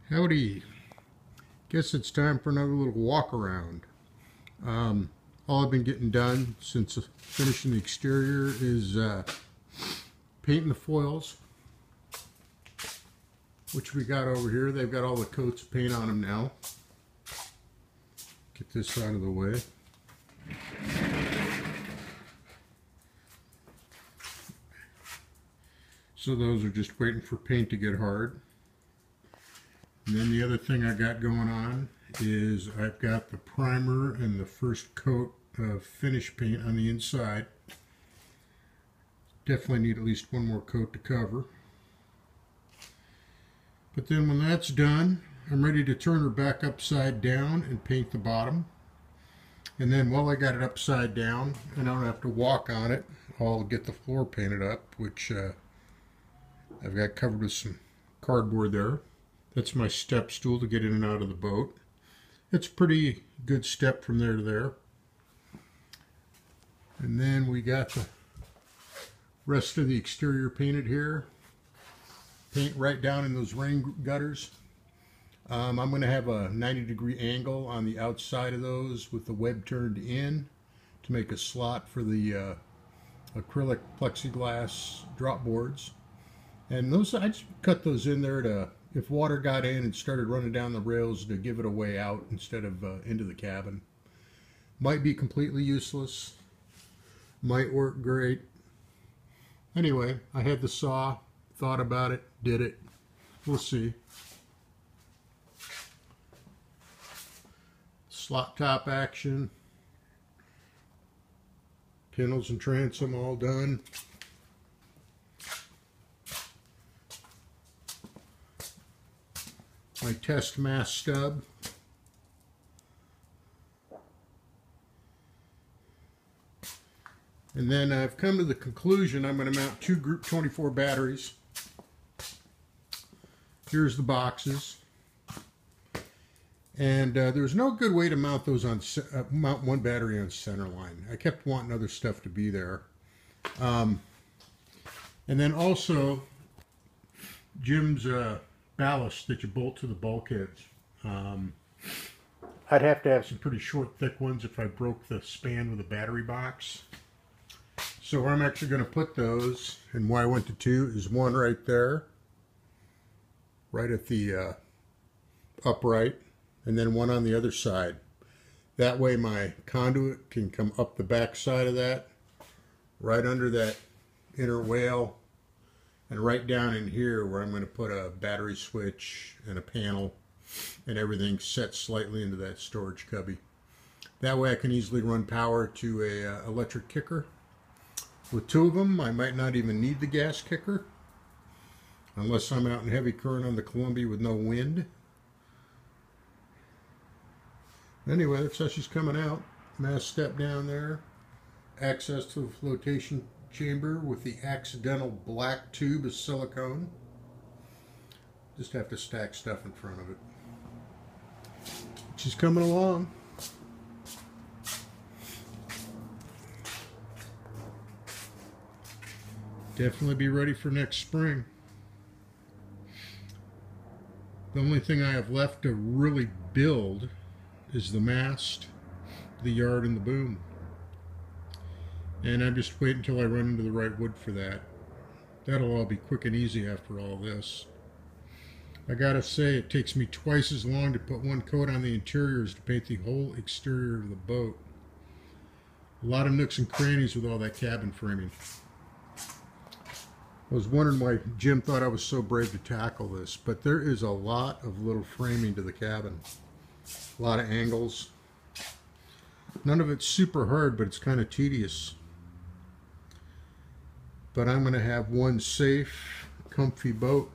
Howdy. Guess it's time for another little walk around. All I've been getting done since finishing the exterior is painting the foils, which we got over here. They've got all the coats of paint on them now. Get this out of the way. So those are just waiting for paint to get hard. And then the other thing I got going on is I've got the primer and the first coat of finish paint on the inside. Definitely need at least one more coat to cover. But then when that's done, I'm ready to turn her back upside down and paint the bottom. And then while I got it upside down and I don't have to walk on it, I'll get the floor painted up, which I've got covered with some cardboard there. That's my step stool to get in and out of the boat. It's a pretty good step from there to there. And then we got the rest of the exterior painted here. Paint right down in those rain gutters. I'm going to have a 90-degree angle on the outside of those with the web turned in to make a slot for the acrylic plexiglass drop boards. And those, I just cut those in there to, if water got in and started running down the rails, to give it a way out instead of into the cabin. Might be completely useless. Might work great. Anyway, I had the saw, thought about it, did it. We'll see. Slot top action. Kennels and transom all done. My test mast stub. And then I've come to the conclusion I'm going to mount 2 Group 24 batteries. Here's the boxes. And there's no good way to mount those on mount one battery on center line. I kept wanting other stuff to be there. And then also Jim's ballast that you bolt to the bulkheads. I'd have to have some pretty short, thick ones if I broke the span with a battery box. So where I'm actually going to put those, and why I went to 2, is one right there, right at the upright, and then one on the other side. That way my conduit can come up the back side of that, right under that inner whale, and right down in here where I'm going to put a battery switch and a panel and everything set slightly into that storage cubby. That way I can easily run power to a electric kicker. With 2 of them, I might not even need the gas kicker unless I'm out in heavy current on the Columbia with no wind. Anyway, that's how she's coming out. Mast step down there. Access to the flotation chamber with the accidental black tube of silicone. Just have to stack stuff in front of it. She's coming along. Definitely be ready for next spring. The only thing I have left to really build is the mast, the yard, and the boom. And I'm just waiting until I run into the right wood for that. That'll all be quick and easy after all this. I gotta say, it takes me twice as long to put one coat on the interior as to paint the whole exterior of the boat. A lot of nooks and crannies with all that cabin framing. I was wondering why Jim thought I was so brave to tackle this, but there is a lot of little framing to the cabin. A lot of angles. None of it's super hard, but it's kind of tedious. But I'm going to have one safe, comfy boat